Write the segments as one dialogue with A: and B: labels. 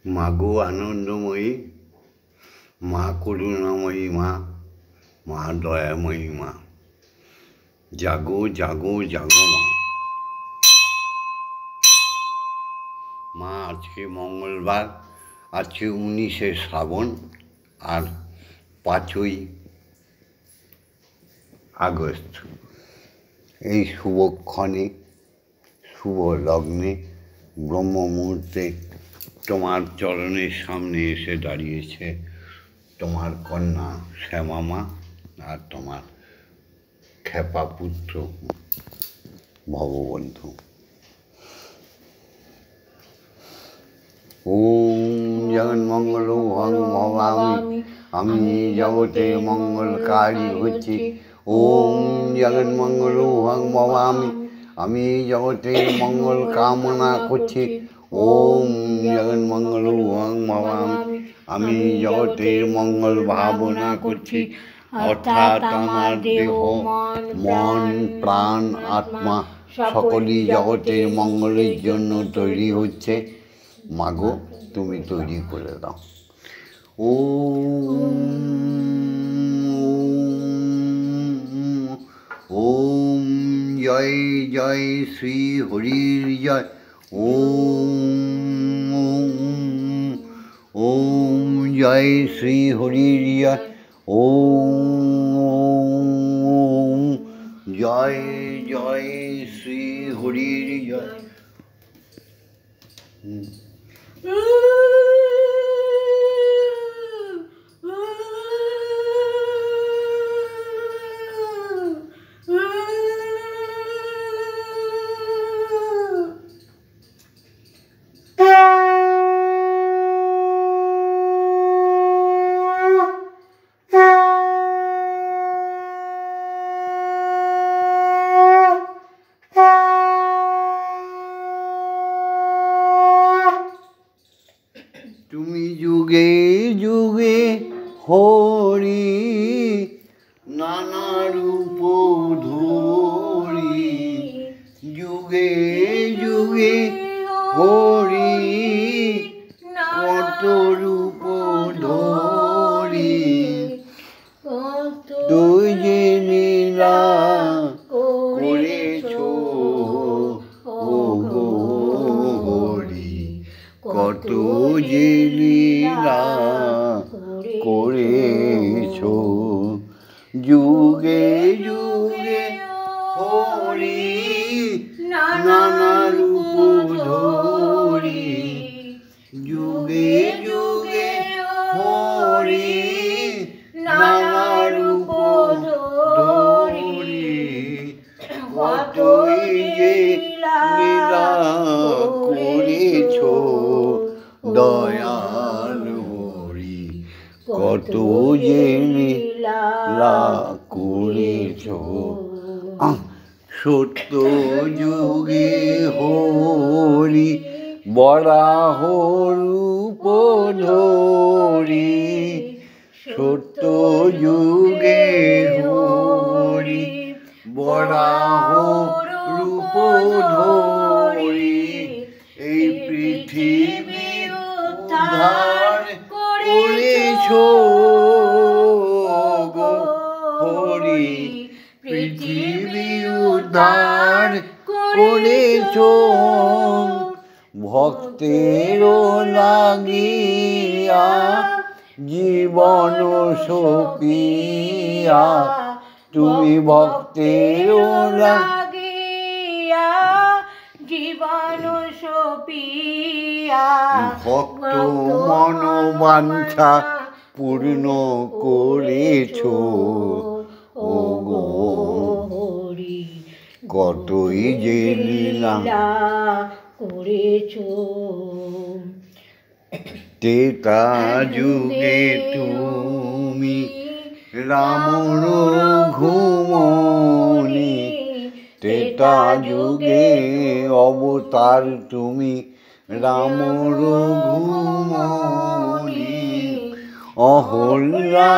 A: মাগো আনন্দময়ী, মা করুণাময়ী, মা মা দয়াময়ী, মা জাগো জাগো জাগো মা। মা আজকে মঙ্গলবার, আজকে 19শে শ্রাবণ আর 5ই আগস্ট। এই শুভক্ষণে, শুভ লগ্নে, ব্রহ্ম মুহূর্তে তোমার চরণের সামনে এসে দাঁড়িয়েছে তোমার কন্যা শ্যামা মা আর তোমার খেপা পুত্র ভববন্ধু। ওম জগন্মঙ্গল ভং ভবামি, আমি জগতে মঙ্গলকারী হচ্ছি। ওম জগন্মঙ্গল ভং ভবামি, আমি জগতে মঙ্গল কামনা করছি। ওম জগন্মঙ্গল ভং ভবামি, আমি জগতের মঙ্গল ভাবনা করছি। অর্থাৎ আমার দেহ, মন, প্রাণ, আত্মা সকলই জগতের মঙ্গলের জন্য তৈরি হচ্ছে। মাগো তুমি তৈরি করে দাও। ওম জয় জয় শ্রী হরির জয়। ওম জয় শ্রী হরির জয়। ওম জয় জয় শ্রী হরির জয়। তুমি যুগে যুগে হরি, নানা রূপ ধরি। যুগে যুগে হরি, কত রূপ ধরি। তুই যে লীলা করেছ ও গো হরি, কত যে লীলা করেছ। যুগে যুগে হরি, নানা রূপ ধরি। যুগে যুগে হরি, নানা রূপ ধরি। কতই যে লীলা করেছ দয়াল হরি, কত যে লীলা করেছ। সত্য যুগে হরি, বরাহ রূপ ধরি। সত্য যুগে হরি, বরাহ রূপ ধরি। এই পৃথিবী উদ্ধার করেছ গো হরি, পৃথিবী উদ্ধার করেছ। ভক্তের লাগিয়া জীবন সপিয়া, তুমি ভক্তের লাগিয়া জীবন সপিয়া। ভক্ত মনোবাঞ্ছা পূর্ণ করেছ ও গো হরি, কতই যে লীলা করেছ। ত্রেতা যুগে তুমি রাম রঘুমনি। ত্রেতা যুগে অবতার তুমি রাম রঘুমনি। অহল্যা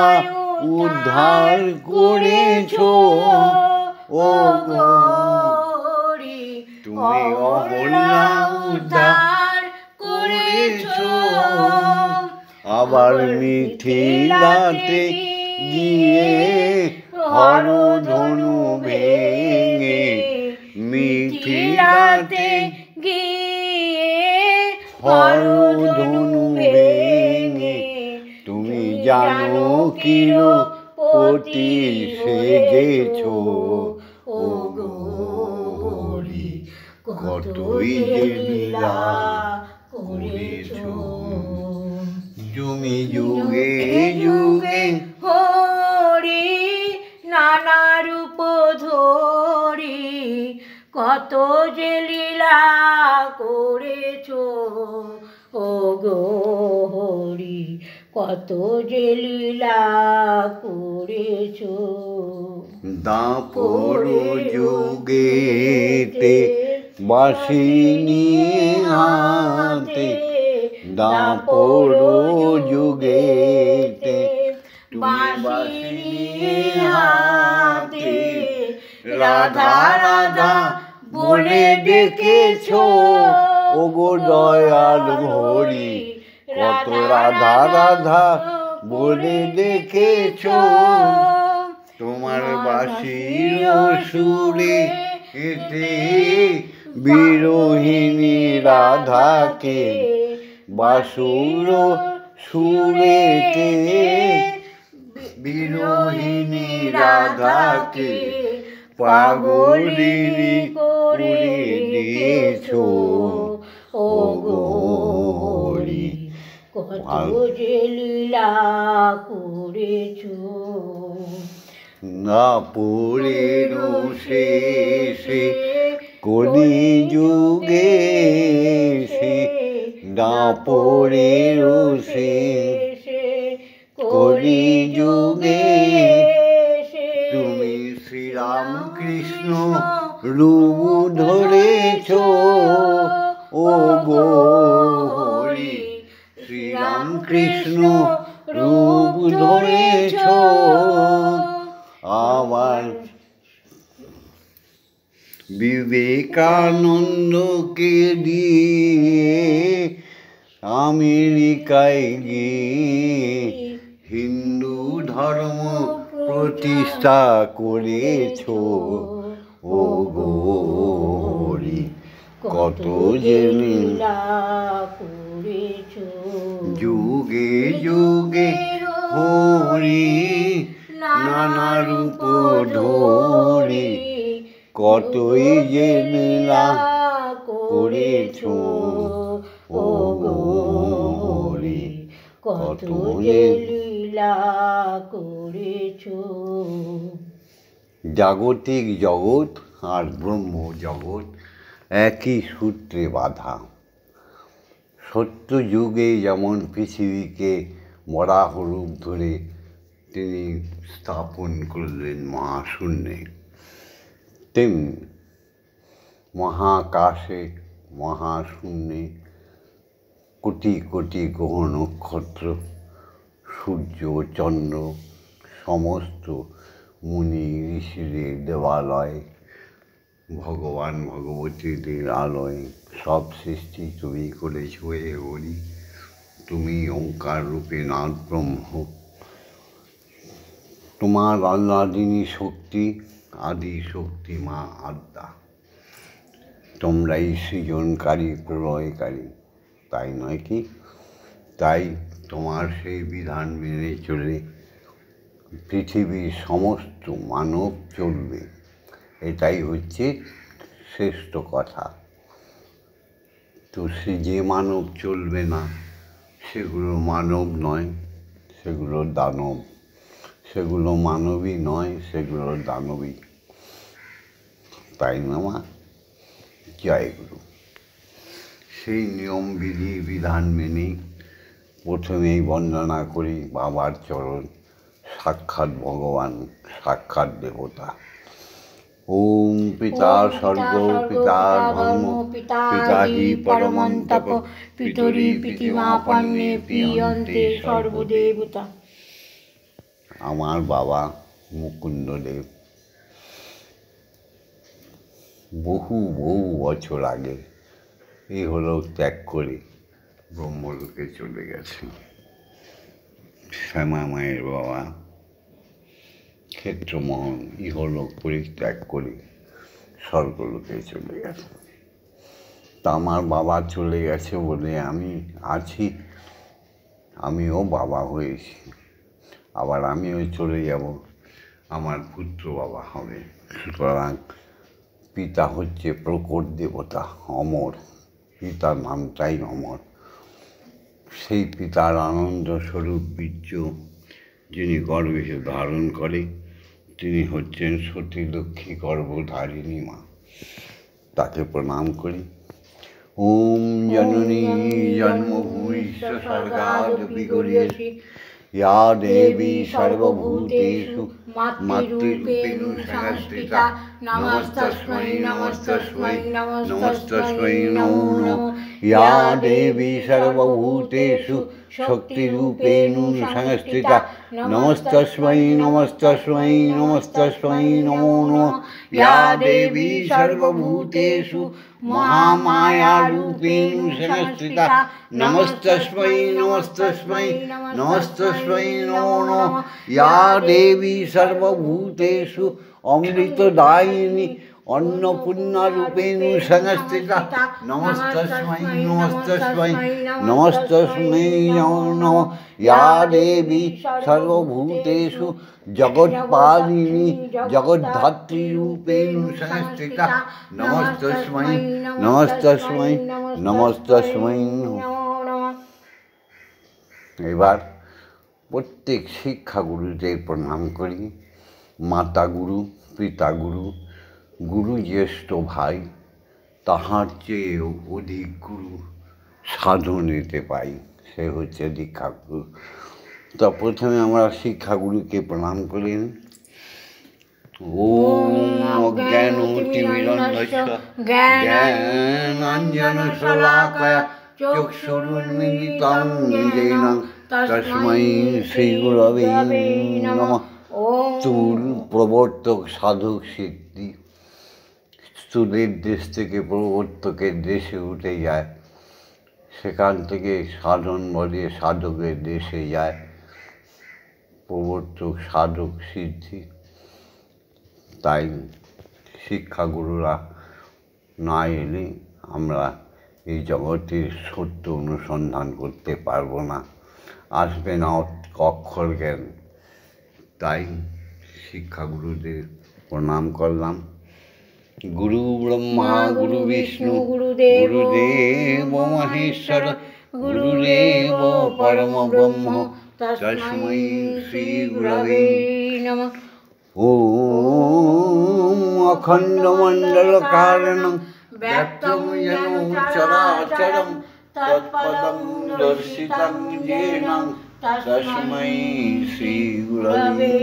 A: উদ্ধার করেছ ও গো হরি, তুমি অহল্যা উদ্ধার করেছ আবার মিথিলাতে গিয়ে হরধনু ভেঙে, মিথিলাতে
B: গিয়ে
A: হরধনু ভেঙে, তুমি জানো কিরপতি সেজেছ, ও গৌরী কতই যে লীলা করেছ। তুমি যুগে যুগে
B: হরি নানা রূপ ধরি কত যে লীলা করেছ, ও গৌরী কত যে লীলা করেছ।
A: দাপর যুগেতে বাঁশি নিয়ে হাতে, দাপর যুগেতে
B: বাঁশি নিয়ে হাতে রাধা রাধা বলে ডেকেছ,
A: ও গো দয়াল হরি কত রাধা রাধা বলে ডেকেছ। তোমার বাঁশির সুরে এতে বিরোহিণী রাধাকে, বাসুর সুরেতে বিরোহিণী রাধাকে পাগলিনী করে দিয়েছ,
B: ও গৌরী কত যে লীলা করেছ।
A: দাপরের শেষে কলি যুগে সে, দাপরের শেষে কলি যুগে তুমি শ্রীরামকৃষ্ণ রূপ ধরেছ, ও গৌরী শ্রীরামকৃষ্ণ রূপ ধরেছ। আমার বিবেকানন্দকে দিয়ে আমেরিকায় গিয়ে হিন্দু ধর্ম প্রতিষ্ঠা করেছ, ও গৌরী কত যে লীলা
B: করেছ।
A: যুগে যুগে হরি নানা রূপ ধরে কতই যে লীলা করেছ, ও গৌরী কত যে
B: লীলা করেছ।
A: জাগতিক জগৎ আর ব্রহ্ম জগৎ একই সূত্রে বাঁধা। সত্য যুগে যেমন পৃথিবীকে বরাহ রূপ ধরে তিনি স্থাপন করলেন মহাশূন্যে, তেমনি মহাকাশে মহাশূন্যে কোটি কোটি গ্রহ নক্ষত্র, সূর্য চন্দ্র, সমস্ত মুনি ঋষিদের দেবালয়, ভগবান ভগবতীদের আলয়, সব সৃষ্টি তুমি করেছ হে হরি। তুমি ওঙ্কার রূপে নাদ ব্রহ্ম। তোমার আহ্লাদিনী শক্তি, আদি শক্তি মা আদ্যা। তোমরাই সৃজনকারী প্রলয়কারী, তাই নয় কি? তাই তোমার সেই বিধান মেনে চলে পৃথিবীর সমস্ত মানব চলবে, এটাই হচ্ছে শ্রেষ্ঠ কথা। তো সে যে মানব চলবে না সেগুলো মানব নয়, সেগুলো দানব। সেগুলো মানবী নয়, সেগুলো দানবী। তাই না মা? জয় গুরু। সেই নিয়ম বিধি বিধান মেনেই প্রথমেই বন্দনা করি বাবার চরণ, সাক্ষাৎ ভগবান, সাক্ষাৎ দেবতা। ওম পিতা স্বর্গ পিতা ধর্ম পিতা হি পরমন্তপ পিতরি পিতিমাপন্নে পিয়ন্তে সর্বদেবতা। আমার বাবা মুকুন্দদেব বহু বহু বছর আগে এই হলো ত্যাগ করে ব্রহ্মলোকে চলে গেছেন। শ্যামা মায়ের বাবা ক্ষেত্রমোহন ইহলোক পরিত্যাগ করে স্বর্গলোকে চলে গেছে। তা আমার বাবা চলে গেছে বলে আমি আছি, আমিও বাবা হয়েছি, আবার আমিও চলে যাব, আমার পুত্র বাবা হবে। সুতরাং পিতা হচ্ছে প্রকট দেবতা, অমর, পিতার নামটাই অমর। সেই পিতার আনন্দ স্বরূপ বীর্য যিনি গর্ভে ধারণ করে তিনি হচ্ছেন সতী লক্ষ্মী গর্ভধারিণী মা, তাকে প্রণাম করি। ওম জননী জন্মভূমিশ্চ স্বর্গাদপি গরীয়সী ইয়া দেবী সর্বভূতেষু মাতৃরূপেণ সংস্থিতা নমস্তস্मै নমস্তস্मै নমস্তস্मै নমো নমঃ। ইয়া দেবী সর্বভূতেষু শক্তিরূপেণ সংস্থিতা নমস্তস্मै নমস্তস্मै নমস্তস্मै নমো নমঃ। ইয়া দেবী সর্বভূতেষু মহামায়ারূপেণ সংস্থিতা নমস্তস্मै নমস্তস্मै নমস্তস্मै নমো নমঃ। ইয়া দেবী সর্বভূতেষু অমৃতদায়িনী অন্নপূর্ণারূপেণ সংস্থিতা নমস্তস্मै নমস্তস্मै নমস্তস্मै নমো নমঃ। ইয়া দেবী সর্বভূতেষু জগৎপালিনী জগদ্ধাত্রীরূপেণ সংস্থিতা নমস্তস্मै নমস্তস্मै নমস্তস্मै নমো নমঃ। এবার প্রত্যেক শিক্ষাগুরুদের প্রণাম করি। মাতা গুরু, পিতা গুরু, গুরু জ্যেষ্ঠ ভাই, তাহার চেয়ে অধিক গুরু সাধনেতে পাই, সে হচ্ছে দীক্ষাগুরু। তা প্রথমে আমরা শিক্ষাগুরুকে প্রণাম করি। ওম অজ্ঞানতিমিরন্ধস্য জ্ঞানাঞ্জনশলাকয়া চক্ষুরুন্মিলিतं येन তস্मै শ্রীগুরবে নমঃ। স্থূল প্রবর্তক সাধক সিদ্ধি, স্থূলের দেশ থেকে প্রবর্তকের দেশে উঠে যায়, সেখান থেকে সাধন বলে সাধকের দেশে যায়, প্রবর্তক সাধক সিদ্ধি। তাই শিক্ষাগুরুরা না এলে আমরা এই জগতের সত্য অনুসন্ধান করতে পারবো না, আসবে না অক্ষর জ্ঞান। তাই শিক্ষাগুরুদের প্রণাম করলাম। গুরু ব্রহ্মা গুরু বিষ্ণু গুরুদেব মহেশ্বর গুরুদেব পরম ব্রহ্ম তস্मै শ্রী গুরবে নমঃ। ওম অখণ্ডমণ্ডলকারণং ব্যক্তং যেন চরাচরং তৎপদং দর্শিতং येन তস্मै শ্রী গুরবে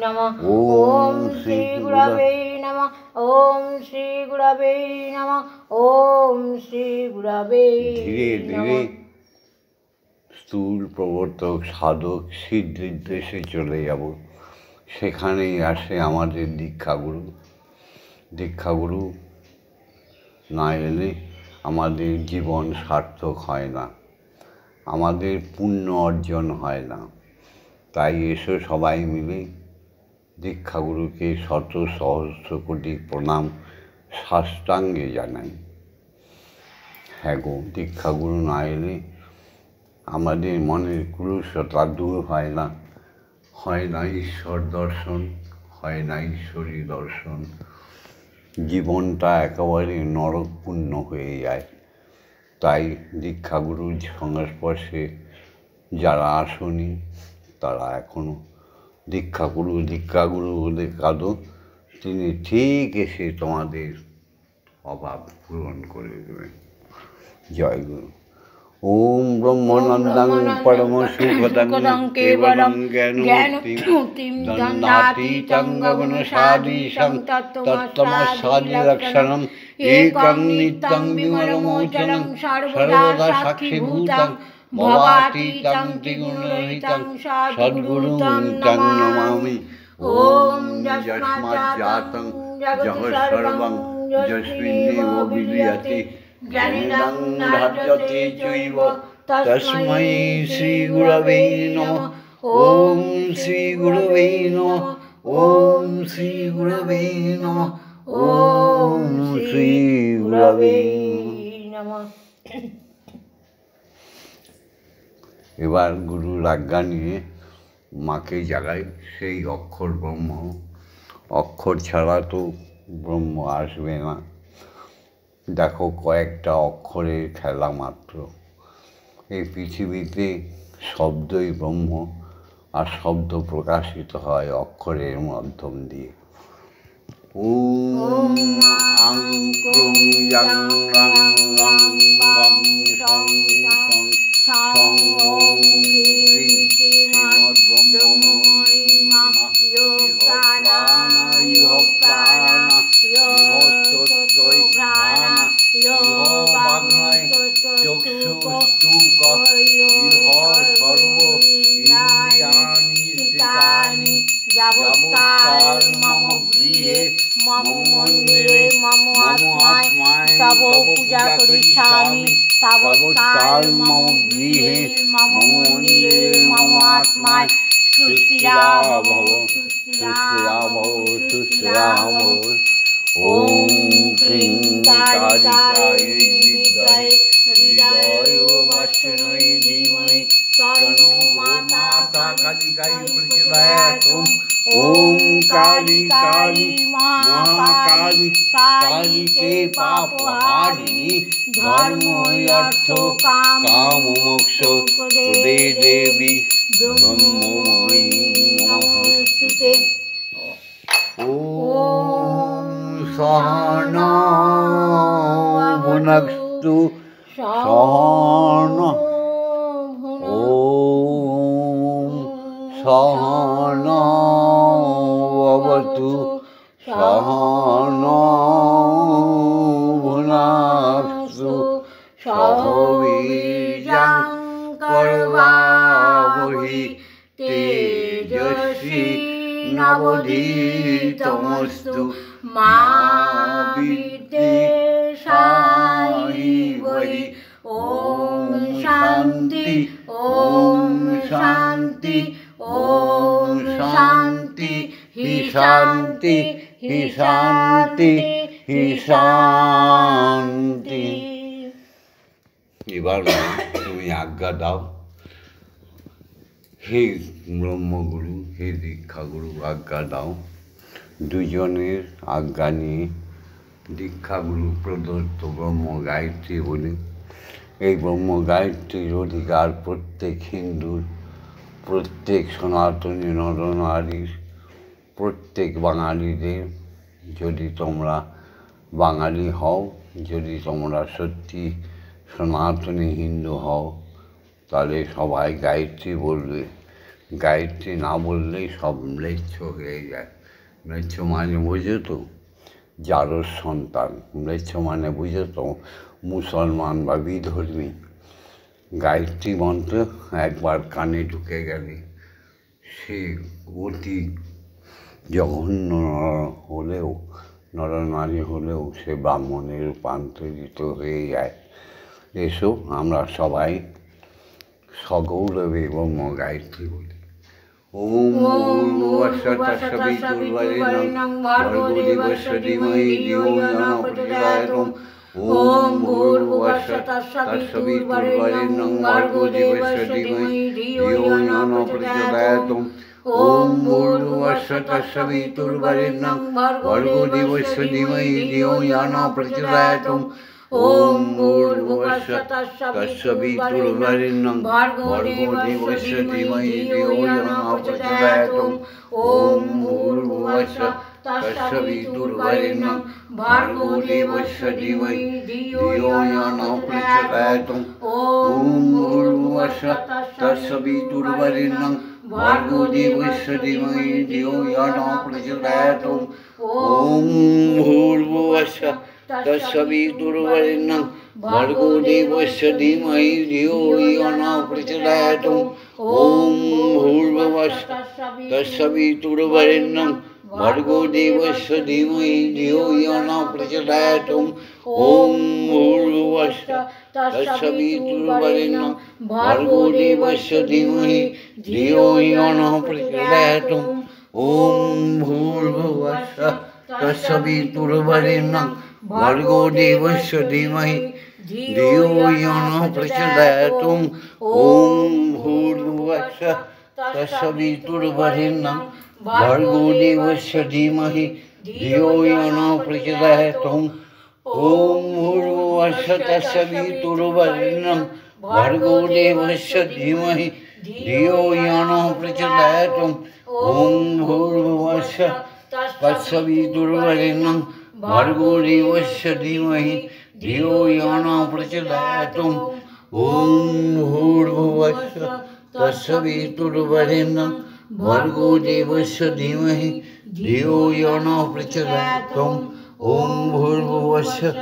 A: নমঃ। ওম শ্রী গুরবে নমঃ। ওম শ্রী গুরবে নমঃ। ওম শ্রী গুরবে। ধীরে ধীরে স্থূল প্রবর্তক সাধক সিদ্ধির দেশে চলে যাব, সেখানেই আসে আমাদের দীক্ষাগুরু। দীক্ষাগুরু না এলে আমাদের জীবন সার্থক হয় না, আমাদের পুণ্য অর্জন হয় না। তাই এসো সবাই মিলে দীক্ষাগুরুকে শত সহস্র কোটি প্রণাম সাষ্টাঙ্গে জানাই। হ্যাঁ গো, দীক্ষাগুরু না এলে আমাদের মনের কুরুষতা দূর হয় না, হয় না ঈশ্বর দর্শন, হয় না ঈশ্বরী দর্শন, জীবনটা একেবারে নরকপূর্ণ হয়ে যায়। তাই দীক্ষাগুরুর সংস্পর্শে যারা আসনি তারা এখনও দীক্ষাগুরু বলে কাঁদো, তিনি ঠিক এসে তোমাদের অভাব পূরণ করে দেবেন। জয় গুরু। ওম ব্রহ্মানন্দং পরম সুখদং কেবলং জ্ঞানমুক্তিং দণ্ডাতীতং গগনসাদৃশং তত্ত্বমস্যাদিলক্ষণং একং নিত্যং বিমলমোচनं সর্বদা সাক্ষীভূতং ভবাতীतं ত্রিগুণরহিतं সদ্গুরুং तं নমামি। ওম যস্মাজ্জাतं জগৎসর্বং যস্মিন্নেব বিলীয়তে জ্ঞানেন ধার্যতে চৈব তস্मै শ্রী গুরবে নমঃ। ॐ श्रीगुरवे नमः ॐ श्रीगुरवे नमः ॐ श्रीगुरवे
B: नमः।
A: এবার গুরুর আজ্ঞা নিয়ে মাকে জাগাই সেই অক্ষর ব্রহ্ম। অক্ষর ছাড়া তো ব্রহ্ম আসবে না। দেখো কয়েকটা অক্ষরের খেলা মাত্র। এই পৃথিবীতে শব্দই ব্রহ্ম, আর শব্দ প্রকাশিত হয় অক্ষরের মাধ্যম দিয়ে। ওম আং ক্রুং ইয়াং রাং রাং বাং সং সং সং ওম ক্রিং শ্রীমদ্ ব্রহ্মময়িমা ইহ প্রাণা ইহ প্রাণা ইহ চক্ষুঘ্রাণা ইহ বাগ্ময় চক্ষুষ্টুক ইহ সর্ব ইন্দ্রিয়াণি স্থানি যাবৎকাল মম গৃহে মম মন্দিরে মম আত্মায় তব পূজা করিষ্যামি তাবৎকাল মম গৃহে মম মন্দিরে মম আত্মায় সুস্থিরা ভব সুস্থিরা ভব সুস্থিরা ভব। ওম ক্রিং কালিকায় বিদ্মহে হৃদয় বর্ষণৈ ধীমহি তন্নো মাতা কালিকায় প্রচোদয়াৎ। ওম কালী কালী মহাকালী কালীকে পাপহারিণী ধর্ম অর্থ কাম মোক্ষ প্রদে দেবী ব্রহ্মময়ী নমস্তুতে। ওম সহনা ভুনক্তু সহনা ওম সহনা ভবতু সহনা ভুনক্তু সহ বীর্যং করবাবহি তেজস্বী নবধীতমস্তু মা বিদ্বেষায়। ওম শান্তি ওম শান্তি ওম শান্তি হি শান্তি হি শান্তি হি শান্তি। এবার তুমি আজ্ঞা দাও, হে ব্রহ্মগুরু হে দীক্ষাগুরু আজ্ঞা দাও। দুজনের আজ্ঞা নিয়ে দীক্ষাগুরু প্রদত্ত ব্রহ্ম গায়ত্রী বলি। এই ব্রহ্ম গায়ত্রীর অধিকার প্রত্যেক হিন্দুর, প্রত্যেক সনাতনী নরনারীর, প্রত্যেক বাঙালিদের। যদি তোমরা বাঙালি হও, যদি তোমরা সত্যি সনাতনী হিন্দু হও, তাহলে সবাই গায়ত্রী বলবে। গায়ত্রী না বললেই সব ম্লেচ্ছ হয়ে যায়। ম্লেচ্ছ মানে বোঝো তো, জারোর সন্তান। ম্লেচ্ছ মানে বুঝো তো, মুসলমান বা বিধর্মী। গায়ত্রী মন্ত্র একবার কানে ঢুকে গেলে সে অতি জঘন্য হলেও, নরনারী হলেও সে ব্রাহ্মণে রূপান্তরিত হয়ে যায়। এসো আমরা সবাই সগৌরবে ব্রহ্ম গায়ত্রী বলি। ওম ভূর্ভুবঃস্বঃ ভর্গো দেবস্য ধীমহি ধিয়ো ন প্রচোদয়াৎ। ওম ভূর্ভুবঃস্বঃ তৎসবিতুর্বরেণ্যং ভর্গো দেবস্য ধীমহি ধিয়ো ন প্রচোদয়াৎ। ওম ভূর্ভুবঃস্বঃ তৎসবিতুর্বরেণ্যং ভর্গো দেবস্য ধীমহি ধিয়ো ন প্রচোদয়াৎ। ওম ভূর্ভুবঃস্বঃ তৎসবিতুর্বরেণ্যং ভর্গো দেবস্য ধীমহি ধিয়ো ন প্রচোদয়াৎ। ওম ভূর্ভুবঃস্বঃ তৎসবিতুর্বরেণ্যং ভর্গো দেবস্য ধীমহি ধিয়ো ন প্রচোদয়াৎ। ওম ভূর্ভুবঃস্বঃ তৎসবিতুর্বরেণ্যং ভর্গো দেবস্য ধীমহি ধিয়ো ন প্রচোদয়াৎ। ওম ভূর্ভুবঃস্বঃ তৎসবিতুর্বরেণ্যং ভর্গো দেবস্য ধীমহি ধিয়ো ন প্রচোদয়াৎ। ওম ভূর্ভুবঃস্বঃ তৎসবিতুর্বরেণ্যং भर्गो देवस्य धीमहि धियो यो न प्रचोदयात् ॐ भूर्भुवस्सुः तत्सवितुर्वरेण्यं भर्गो देवस्य धीमहि धियो यो न प्रचोदयात् ॐ भूर्भुवस्सुः तत्सवितुर्वरेण्यं भर्गो देवस्य धीमहि धियो यो न प्रचोदयात् ॐ भूर्भुवस्सुः तत्सवितुर्वरेण्यं भर्गो देवस्य धीमहि धियो यो न प्रचोदयात् ॐ भूर्भुवस्सुः तत्सवितुर्वरेण्यं भर्गो देवस्य धीमहि धियो यो न प्रचोदयात् ॐ भूर्भुवस्सुः तत्सवितुर्वरेण्यं भर्गो देवस्य धीमहि धियो यो न प्रचोदयात् ॐ भूर्भुवस्सुः तत्सवितुर्वरेण्यं भर्गो देवस्य धीमहि धियो यो न प्रचोदयात् ॐ भूर्भुवस्सुः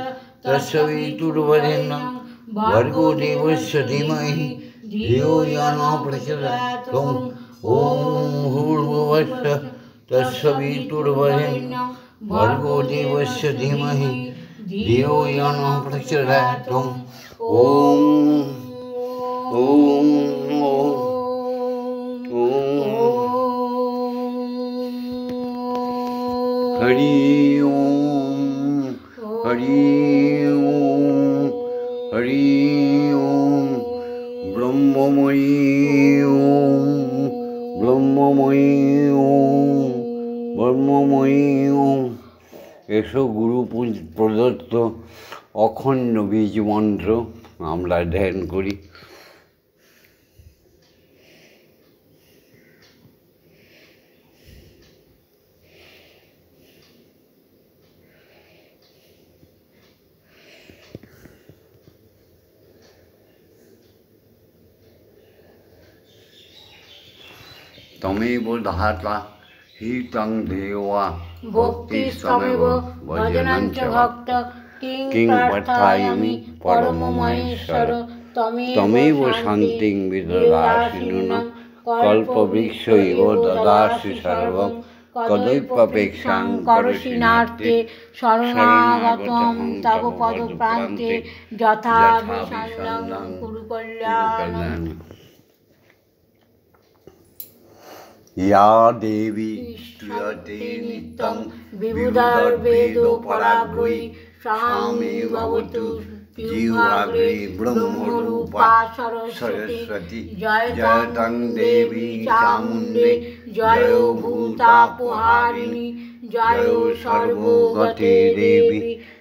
A: तत्सवितुर्वरेण्यं भर्गो देवस्य धीमहि धियो यो न प्रचोदयात् ॐ भूर्भुवस्सुः तत्सवितुर्वरेण्यं भर्गो देवस्य धीमहि धियो यो न प्रचोदयात् ॐ हरि ओम हरि ओम हरि ओम ब्रह्ममयी ओम ब्रह्ममयी ओम ब्रह्ममयी ओम एसो गुरु प्रदत्त अखंड बीज मंत्र আমরা ধ্যান করি। तमेव धाता हितं देवा भक्ति समेव भजनं च भक्त किं प्रार्थयामि परममहेश्वर तमेव शान्तिं विददासि नूनं कल्पवृक्ष इव ददासि सर्वं कदैप्यपेक्षां करोषि नार्ते शरणागतं तव पदप्रान्ते यथा विसङ्गं कुरु कल्याणम्। या देवी स्तूयते नित्यं विबुधैर्वेदोपराग्रैः सा मे भवतु जिह्वाग्रे ब्रह्मरूपा सरस्वती जयतं देवी चामुण्डे जयो भूतापहारिणी जयो सर्वगते देवी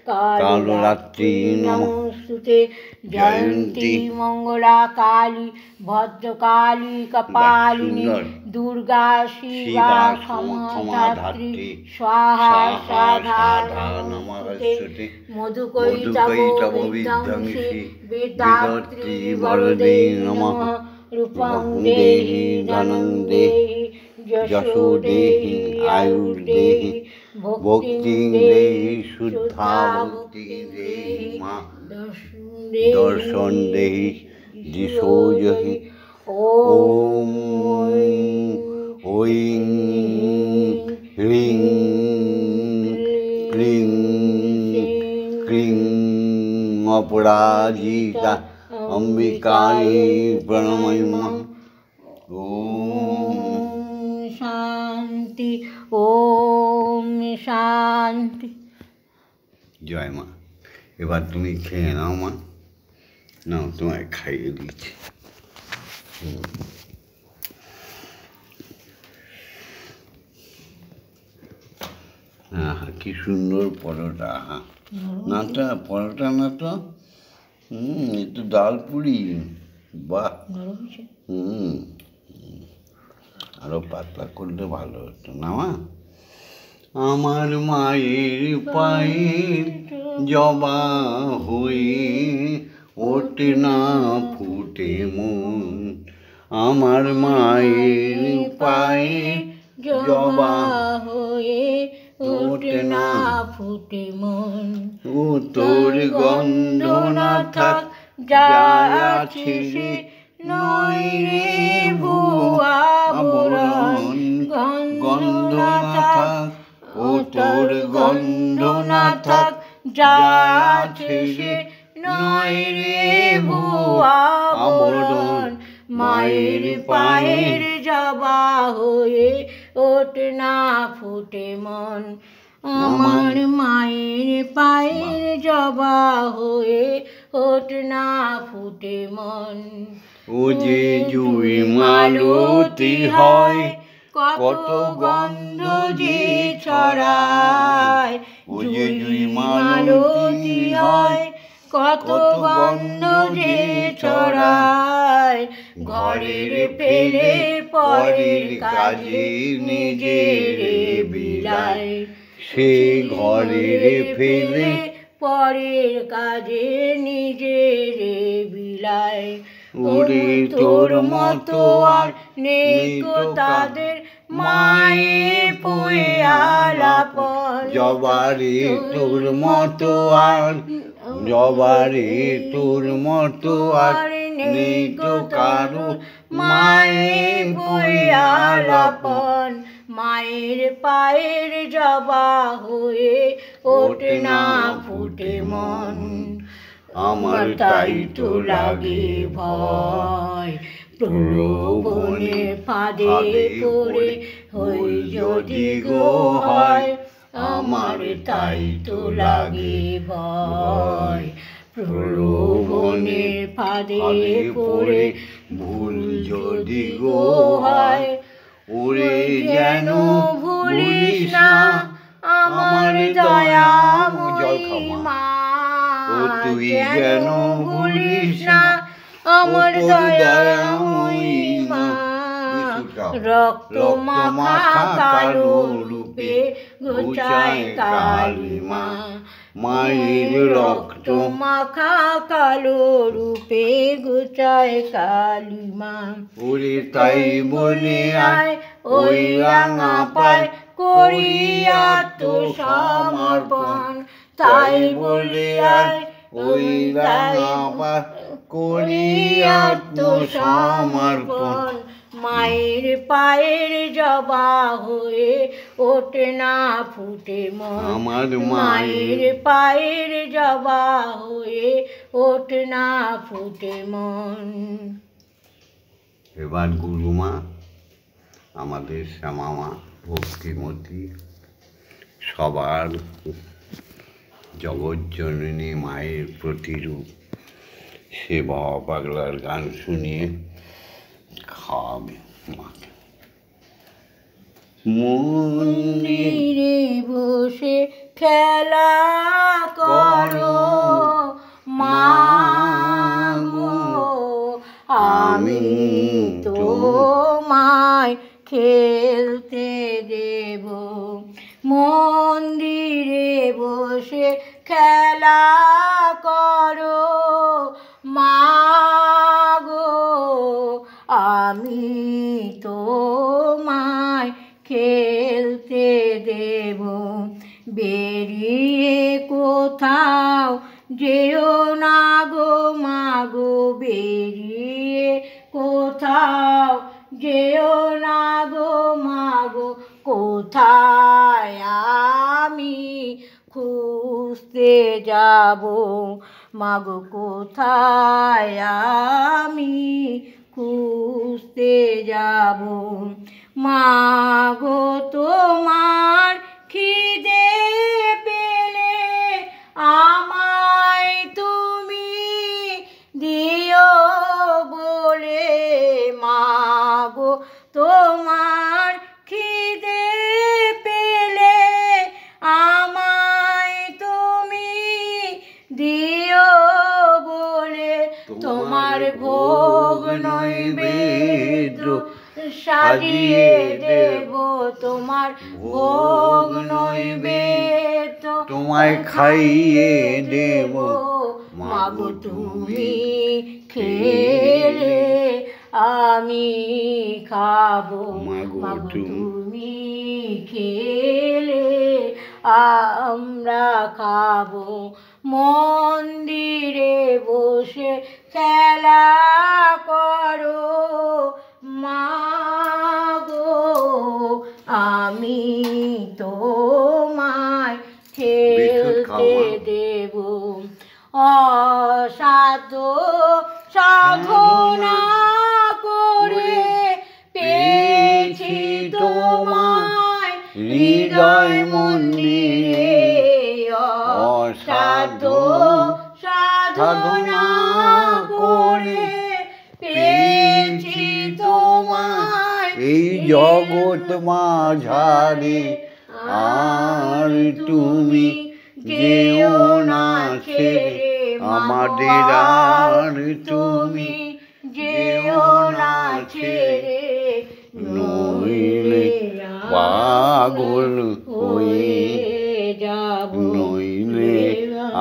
A: कालरात्रि नमोस्तुते जयन्ती मंगला काली भद्रकाली कपालिनी दुर्गा शिवा क्षमाधात्री स्वाहा स्वाहा नमोस्तुते मधुकैटभ विध्वंसी वेदात्री वरदे नमः रूपं देहि धनं देहि यशो देहि आयुर्देहि भक्तिं देहि शुद्धा भक्तिं देहि मां दर्शन देहि दिशो जहि ॐ ऐं ह्रीं क्लीं क्लीं अपराजिता अम्बिकायै प्रणमामि। शांति ओम शांति। जय माँ। এবার তুমি খেয়ে নাও মা, নাও তোমায় খাইয়ে দিচ্ছি। কি সুন্দর পরোটা। নাটা পরোটা না তো একটু ডাল পুরি, বাহ। আরো পাতলা করলে ভালো হতো না মা। আমার মায়ের পায়ের জবা হয়ে ওঠে না ফুটে মন, আমার মায়ের পায়ে জবা হয়ে ওঠে না ফুটে মন। ও তোর গন্ধ না থাক যা আছে রে নয় রে ভুয়া বরণ, গন্ধ না থাক
B: যা আছে সে নয় রে ভুয়া বরণ, মায়ের পায়ের জবা হয়ে ওঠে না ফুটে মন, আমার মায়ের পায়ের জবা হয়ে ওঠে না ফুটে মন।
A: ও যে জুই মালতী হয় কত গন্ধ যে ছড়ায়, ও যে জুই মালতী হয় কত গন্ধ যে ছড়ায়, ঘরের ফেলে পরের কাজে নিজের বিলায়, সে ঘরের ফেলে
B: পরের কাজে নিজের বিলায়।
A: ওরে তোর মতো আর নেই কো তাদের মায়ে পোয়ে আলাপন, জবারে তোর মতো আর জবারে তোর মতো আর নেই কো কারো মায়ে পোয়ে আলাপন,
B: মায়ের পায়ের জবা হয়ে ওঠে না ফুটে মন,
A: আমার তাই তো লাগে ভয় প্রলোভনে ফাঁদে পড়ে হই যদি গো হয়, আমার তাই তো লাগে ভয় প্রলোভনে ফাঁদে পড়ে ভুল যদি গো হয়, ওরে যেন
B: ভুলিস না আমার দয়াময়ী মা,
A: ও তুই যেন ভুলিস না
B: আমার দয়াময়ী মা, রক্ত মাখা কালো রূপে ঘুচায় কালী মা,
A: মায়ের রক্ত
B: মাখা কালো রূপে ঘুচায় কালী মা।
A: ওরে তাই বলে আয়
B: ওই রাঙা পায় করি আত্মসমর্পণ, তাই বলে আয়
A: ওই রাঙা পায় করি আত্মসমর্পণ,
B: মায়ের পায়ের জবা হয়ে ওঠে না ফুটে মন,
A: আমার
B: মায়ের পায়ের জবা হয়ে ওঠে না ফুটে মন।
A: এবার গুরুমা আমাদের শ্যামামা ভক্তিমতী সবার জগজ্জননী মায়ের প্রতিরূপ সে বাবা পাগলার গান শুনিয়ে খাওয়াবে মাকে।
B: মন্দিরে বসে খেলা করো মা গো, আমি তোমায় খেলতে দেব, মন্দিরে বসে খেলা করো মা গো, আমি তোমায় খেলতে দেব, বেরিয়ে কোথাও যেও না গো মা গো, বেরিয়ে কোথাও যেও না গো মা গো, কোথায় আমি খুঁজতে যাব মা গো, কোথায় আমি খুঁজতে যাব, মা গো তোমার খিদে পেলে আমায় তুমি দিও বলে, মা গো তোমার খিদে পেলে আমায় তুমি দিও বলে, তোমার ভোগ নৈবেদ্য সাজিয়ে দেব, তোমার ভোগ নৈবেদ্য
A: তোমায় খাইয়ে দেব,
B: মা গো তুমি খেলে আমি খাবো,
A: মা গো
B: তুমি খেলে আমরা খাবো, মন্দিরে বসে খেলা করো মা গো, আমি তোমায় খেলতে দেব।
A: জয় মন্দিরে অসাধ্য সাধনা করে পেয়েছি তোমায় এই জগৎ মাঝারে। আর তুমি যেও না ছেড়ে আমাদের, আর তুমি যেও না ছেড়ে, নইলে পাগল হয়ে যাব, নইলে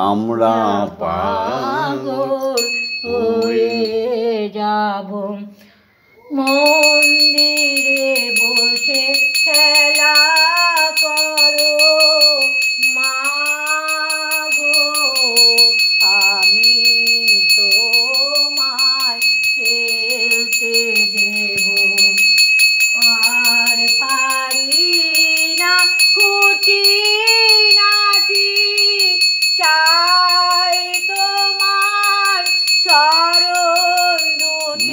A: আমরা পাগল হয়ে যাব। মন্দিরে বসে খেলা করো মা গো, আমি তোমায় খেলতে দেব। আর পারি না খুঁটি নাটি, চাই তোমার চরণ দুটি।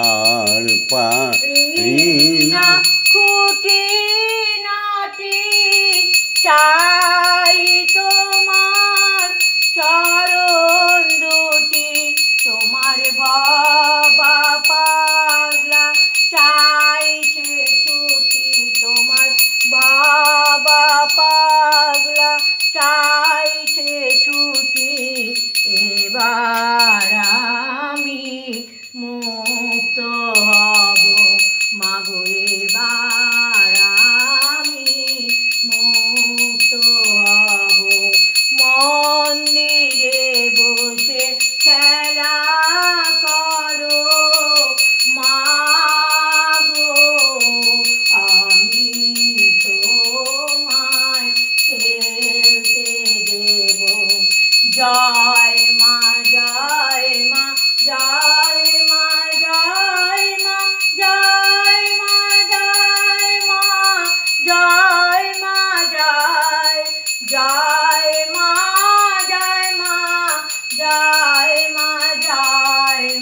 A: আর পারি না খুঁটি নাটি, চাই তোমার চরণ দুটি। তোমার বাবা পাগলা চাইছে ছুটি, তোমার বাবা পাগলা চাইছে ছুটি। এবার আমি মুক্ত হব মাগো, এবার আমি মুক্ত হব। মন্দিরে বসে খেলা করো মা গো, আমি তোমায় খেলতে দেব। জয় মা জয় মা জয় মা জয় মা জয় মা জয় মা জয় মা জয় জয় মা জয় মা জয় মা জয় মা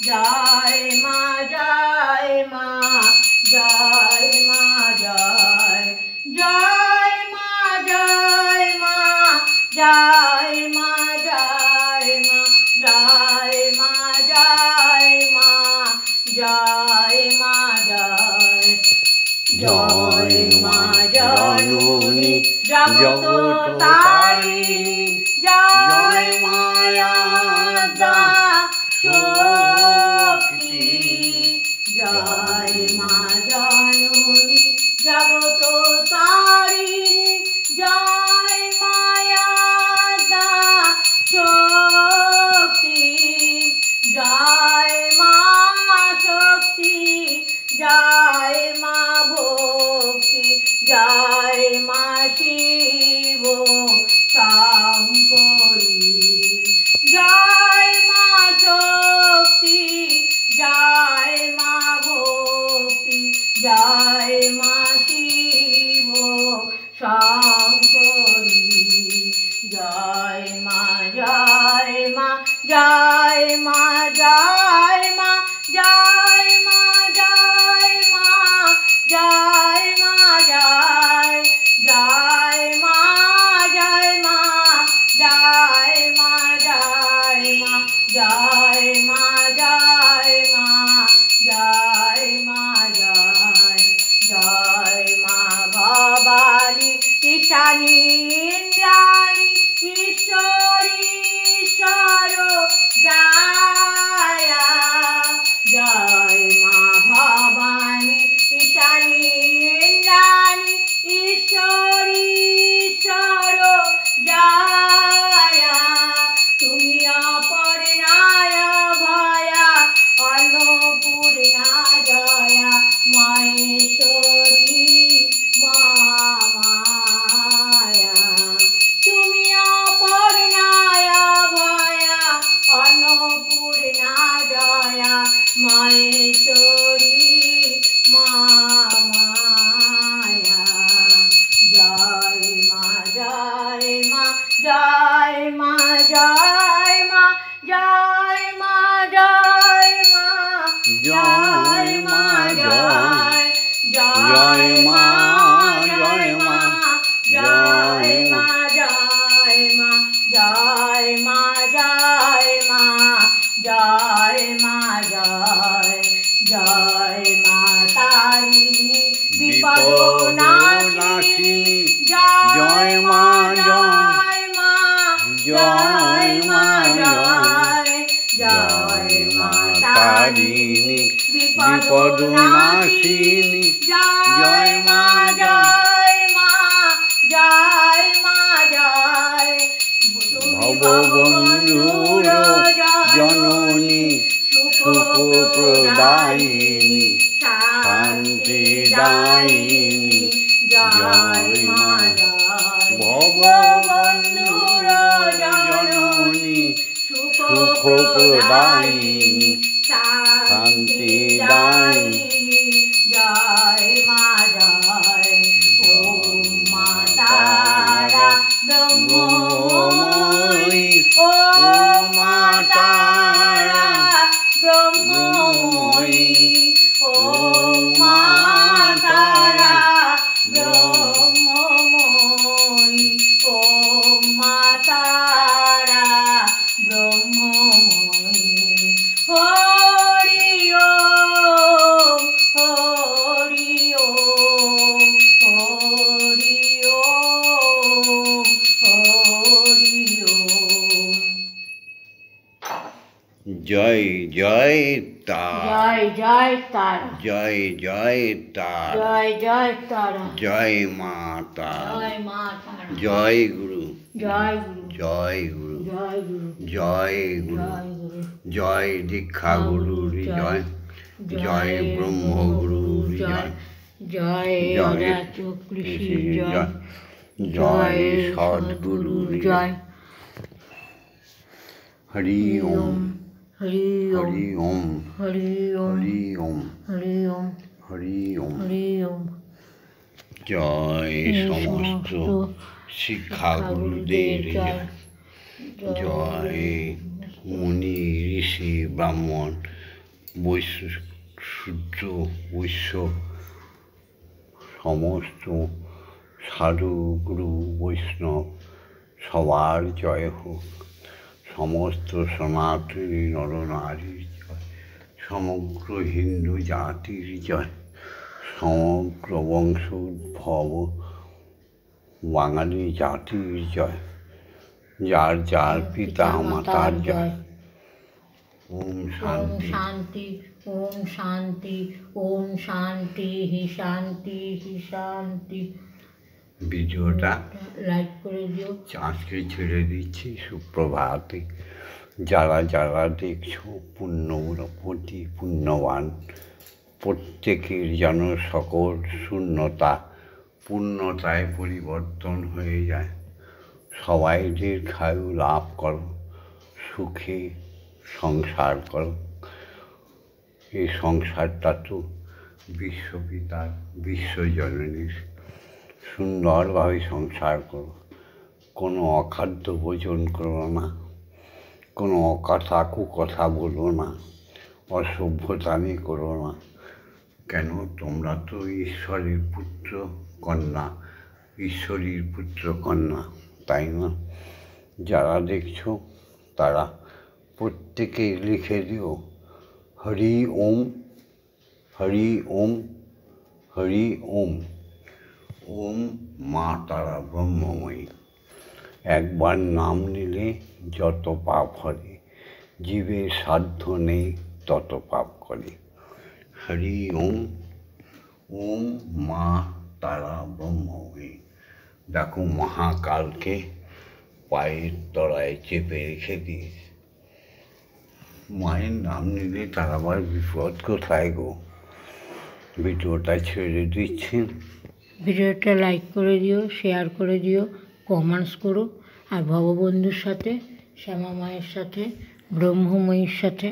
A: জয় মা জয় মা জয় মা জয় জয় মা জয় মা জয় মা জয় মা জয় মা জয় মা জয় মা জয় জয় মা জননী জগত তারিণী, জয় মায়া শক্তি। জয় মা জননী জগত তারিণী, জয় মায়া শক্তি। জয় মা শক্তি, জয় মা ভক্তি, জয় মা শিব শঙ্করী। জয় মা শক্তি, জয় মা ভক্তি, জয় মা শিব শঙ্করী। জয় মা জয় মা জয় মা জয় মা জয় মা জয় মা জয় মা জয় জয় মা জয় মা জয় মা জয় মা জয় মা জয় মা জয় মা জয় জয় মা ভবানী ঈশানী ইন্দ্রাণী ঈশ্বরী ঈশ্বর জয়া। জয় মা ভবানী ঈশানী ইন্দ্রাণী ঈশ্বরী ঈশ্বর জয়া। তুমি অপর্ণায় ভয়া অন্নপূর্ণা জয়া, মহেশ্বরী মহামায়া। তুমি অপর্ণায় ভয়া অন্নপূর্ণা জয়া, মহেশ্বরী মহামায়া। জয় মা জয় মা জয় মা জয় মা জয় মা জয় মা জয় মা জয় জয় মা জয়
B: জয় মা তারিণী বিপদ
A: বিপদনাশিনী জয় মা জয়
B: মা
A: জয় মা
B: জয় জয় মা
A: তারিণী বিপদনাশিনী
B: জয় মা জয় মা জয় মা জয়
A: ভববন্ধুর জননী সুখপ্রদায়িনী শান্তিদায়িনী জয় মা ভববন্ধুর জননী সুখপ্রদায়িনী শান্তিদায়িনী
B: জয় মা জয় ওম মা তারা ব্রহ্মময়ী ওম মা তারা ব্রহ্মময়ী ওম মা তারা ব্রহ্মময়ী ওম মা তারা ব্রহ্মময়ী হরি ওম হরি ওম হরি ওম হরি ওম।
A: জয় জয় তারা
B: জয় জয় তারা
A: জয় জয় তারা
B: জয় জয় তারা
A: জয় মা তারা
B: জয় মা তারা
A: জয় গুরু
B: জয় গুরু
A: জয় গুরু
B: জয় গুরু
A: জয় গুরু
B: জয় গুরু
A: জয় দীক্ষা গুরুর জয় জয় ব্রহ্মগুরুর জয়
B: জয়
A: জয়
B: রাজকৃষি জয়
A: জয় সদ্গুরুর জয় হরি ওম
B: হরি ওম
A: হরি ওম
B: হরি ওম
A: হরি ওম
B: হরি ওম
A: হরি ওম
B: হরি ওম।
A: জয় সমস্ত শিক্ষা গুরুদের জয় জয় মুনি ঋষি ব্রাহ্মণ বৈশ্য শূদ্র বৈশ্য সমস্ত সাধু গুরু বৈষ্ণব সবার জয় হোক। সমস্ত সনাতনী নরনারীর জয়, সমগ্র হিন্দু জাতির জয়, সমগ্র বংশ উদ্ভব বাঙালি জাতির জয়, যার যার পিতা মাতার জয়। ওম
B: ওম
A: শান্তি।
B: শান্তি ওম শান্তি ওম শান্তি হি শান্তি হি শান্তি।
A: ভিডিওটা
B: লাইক করে দিও।
A: আজকে ছেড়ে দিচ্ছি সুপ্রভাতে। যারা যারা দেখছো পুণ্যবতী পুণ্যবান, প্রত্যেকের যেন সকল শূন্যতা পূর্ণতায় পরিবর্তন হয়ে যায়। সবাই দীর্ঘায়ু লাভ করো, সুখে সংসার করো। এই সংসারটা তো বিশ্বপিতার বিশ্বজননীর। সুন্দরভাবে সংসার করো, কোনো অখাদ্য ভোজন করো না, কোনো অকথা কুকথা বলো না, অসভ্যতামি করো না। কেন, তোমরা তো ঈশ্বরের পুত্র কন্যা, ঈশ্বরীর পুত্র কন্যা, তাই না? যারা দেখছো তারা প্রত্যেকে লিখে দিও হরি ওম হরি ওম হরি ওম। ওম মা তারা ব্রহ্মময়ী। একবার নাম নিলে যত পাপ হয়, জীবের সাধ্য নেই তত পাপ করে। হরি ওম। ওম মা তারা ব্রহ্মময়ী। দেখো মহাকালকে পায়ের তলায় চেপে রেখে দিস। মায়ের নাম নিলে তার আবার বিপদ কোথায় গো। ভিডিওটা ছেড়ে দিচ্ছি।
B: ভিডিওটা লাইক করে দিও, শেয়ার করে দিও, কমেন্টস করো। আর ভববন্ধুর সাথে, শ্যামা মায়ের সাথে, ব্রহ্মময়ীর সাথে,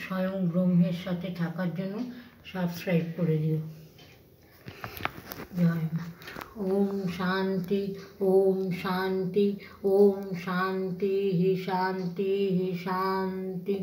B: স্বয়ং ব্রহ্মের সাথে থাকার জন্য সাবস্ক্রাইব করে দিও। জয় মা। ওম শান্তি ওম শান্তি ওম শান্তি হি শান্তি হি শান্তি।